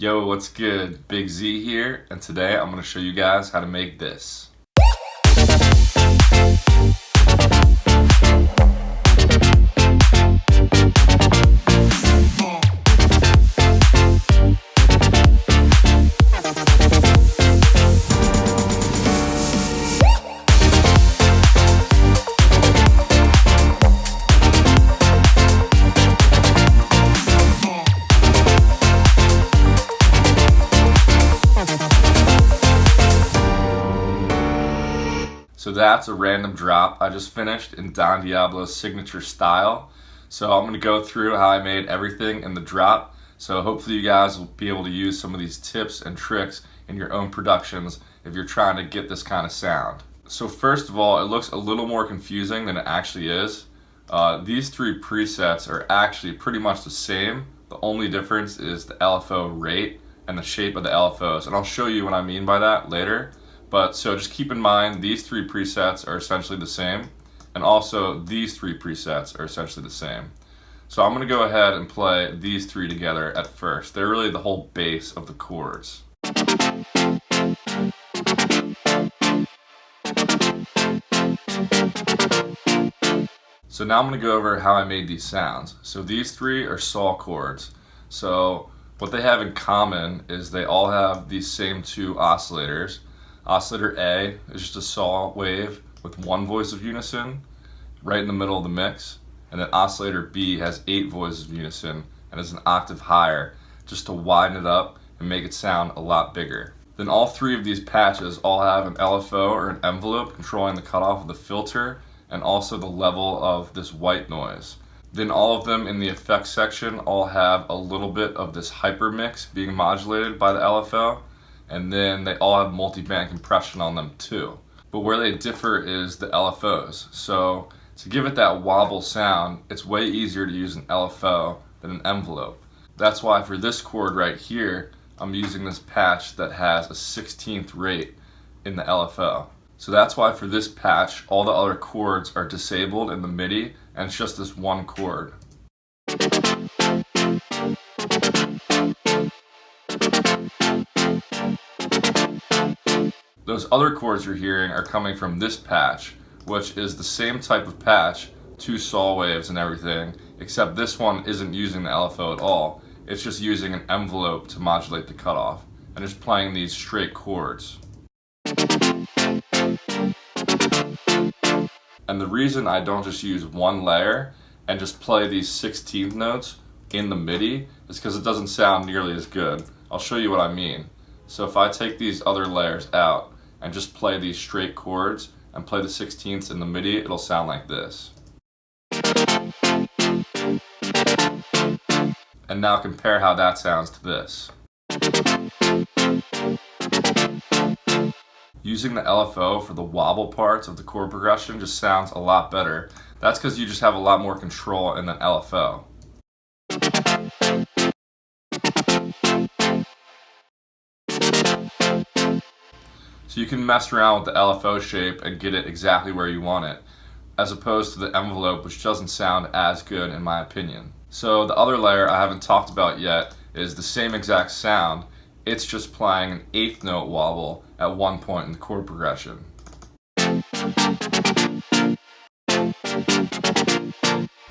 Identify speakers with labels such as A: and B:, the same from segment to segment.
A: Yo, what's good? Big Z here, and today I'm going to show you guys how to make this. So that's a random drop I just finished in DIABLO's signature style. So I'm going to go through how I made everything in the drop. So hopefully you guys will be able to use some of these tips and tricks in your own productions if you're trying to get this kind of sound. So first of all, it looks a little more confusing than it actually is. These three presets are actually pretty much the same. The only difference is the LFO rate and the shape of the LFOs. And I'll show you what I mean by that later. But so just keep in mind these three presets are essentially the same, and also these three presets are essentially the same. So I'm going to go ahead and play these three together at first. They're really the whole base of the chords. So now I'm going to go over how I made these sounds. So these three are saw chords. So what they have in common is they all have these same two oscillators. Oscillator A is just a saw wave with one voice of unison right in the middle of the mix, and then oscillator B has 8 voices of unison and is an octave higher just to widen it up and make it sound a lot bigger. Then all three of these patches all have an LFO or an envelope controlling the cutoff of the filter and also the level of this white noise. Then all of them in the effects section all have a little bit of this hyper mix being modulated by the LFO. And then they all have multi-band compression on them too. But where they differ is the LFOs. So to give it that wobble sound, it's way easier to use an LFO than an envelope. That's why for this chord right here, I'm using this patch that has a 16th rate in the LFO. So that's why for this patch, all the other chords are disabled in the MIDI, and it's just this one chord. Those other chords you're hearing are coming from this patch, which is the same type of patch, 2 saw waves and everything, except this one isn't using the LFO at all. It's just using an envelope to modulate the cutoff, and just playing these straight chords. And the reason I don't just use one layer and just play these 16th notes in the MIDI is because it doesn't sound nearly as good. I'll show you what I mean. So if I take these other layers out and just play these straight chords and play the 16ths in the MIDI, it'll sound like this. And now compare how that sounds to this. Using the LFO for the wobble parts of the chord progression just sounds a lot better. That's because you just have a lot more control in the LFO. So you can mess around with the LFO shape and get it exactly where you want it, as opposed to the envelope, which doesn't sound as good in my opinion. So the other layer I haven't talked about yet is the same exact sound. It's just playing an 8th note wobble at one point in the chord progression.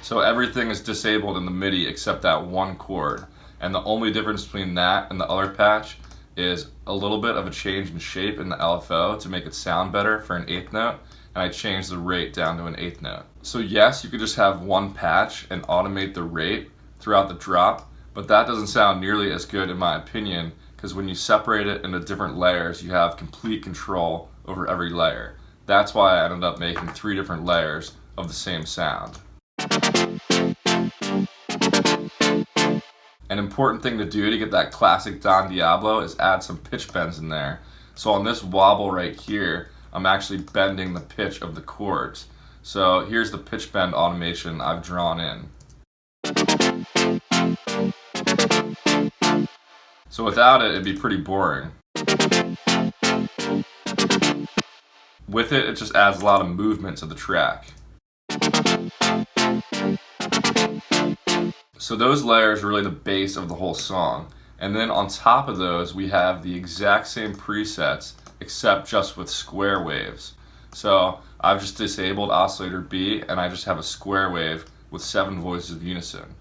A: So everything is disabled in the MIDI except that one chord. And the only difference between that and the other patch is a little bit of a change in shape in the LFO to make it sound better for an 8th note, and I changed the rate down to an 8th note. So yes, you could just have one patch and automate the rate throughout the drop, but that doesn't sound nearly as good in my opinion, because when you separate it into different layers, you have complete control over every layer. That's why I ended up making 3 different layers of the same sound. An important thing to do to get that classic Don Diablo is add some pitch bends in there. So on this wobble right here, I'm actually bending the pitch of the chords. So here's the pitch bend automation I've drawn in. So without it, it'd be pretty boring. With it, it just adds a lot of movement to the track. So those layers are really the base of the whole song. And then on top of those, we have the exact same presets, except just with square waves. So I've just disabled oscillator B, and I just have a square wave with 7 voices of unison.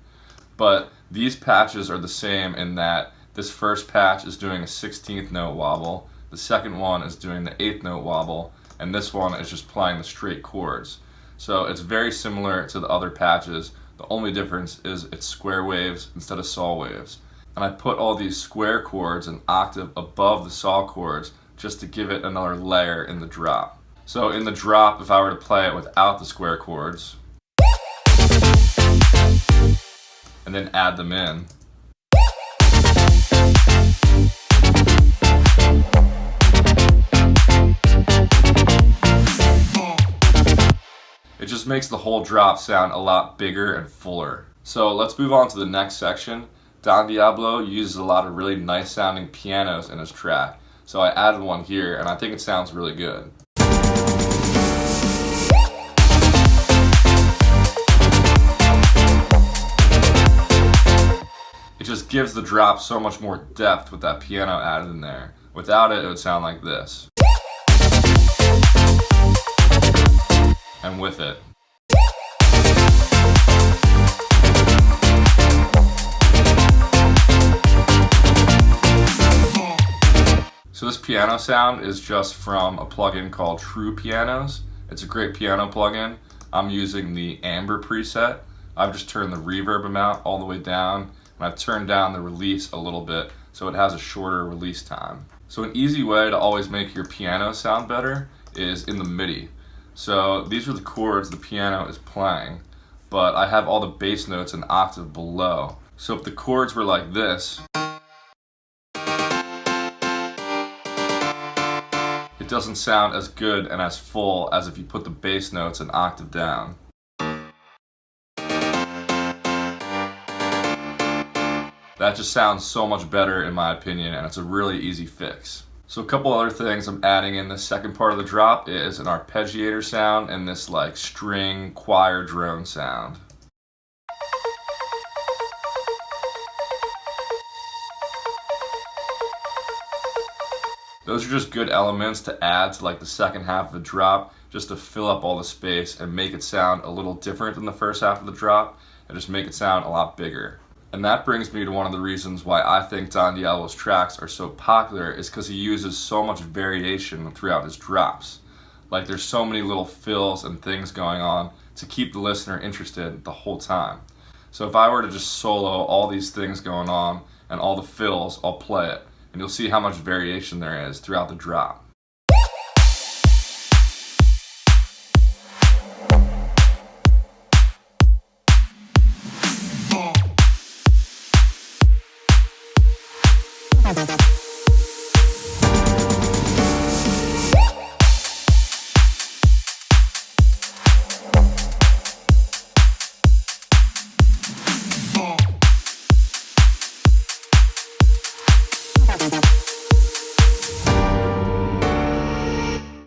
A: But these patches are the same in that this first patch is doing a 16th note wobble, the second one is doing the 8th note wobble, and this one is just playing the straight chords. So it's very similar to the other patches. The only difference is it's square waves instead of saw waves. And I put all these square chords an octave above the saw chords just to give it another layer in the drop. So in the drop, if I were to play it without the square chords, and then add them in, it just makes the whole drop sound a lot bigger and fuller. So let's move on to the next section. Don Diablo uses a lot of really nice sounding pianos in his track. So I added one here, and I think it sounds really good. It just gives the drop so much more depth with that piano added in there. Without it, it would sound like this. And with it. So this piano sound is just from a plugin called True Pianos. It's a great piano plugin. I'm using the Amber preset. I've just turned the reverb amount all the way down, and I've turned down the release a little bit so it has a shorter release time. So an easy way to always make your piano sound better is in the MIDI. So these are the chords the piano is playing, but I have all the bass notes an octave below. So if the chords were like this, it doesn't sound as good and as full as if you put the bass notes an octave down. That just sounds so much better in my opinion, and it's a really easy fix. So a couple other things I'm adding in the second part of the drop is an arpeggiator sound and this like string choir drone sound. Those are just good elements to add to like the second half of the drop, just to fill up all the space and make it sound a little different than the first half of the drop, and just make it sound a lot bigger. And that brings me to one of the reasons why I think Don Diablo's tracks are so popular is because he uses so much variation throughout his drops. Like there's so many little fills and things going on to keep the listener interested the whole time. So if I were to just solo all these things going on and all the fills, I'll play it, and you'll see how much variation there is throughout the drop.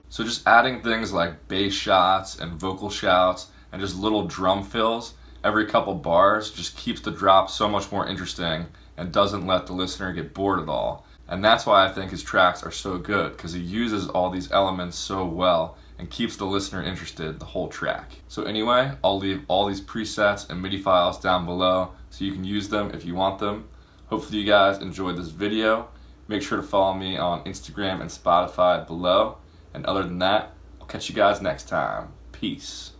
A: So just adding things like bass shots and vocal shouts and just little drum fills every couple bars just keeps the drop so much more interesting and doesn't let the listener get bored at all. And that's why I think his tracks are so good, because he uses all these elements so well and keeps the listener interested the whole track. So anyway, I'll leave all these presets and MIDI files down below so you can use them if you want them. Hopefully you guys enjoyed this video. Make sure to follow me on Instagram and Spotify below. And other than that, I'll catch you guys next time. Peace.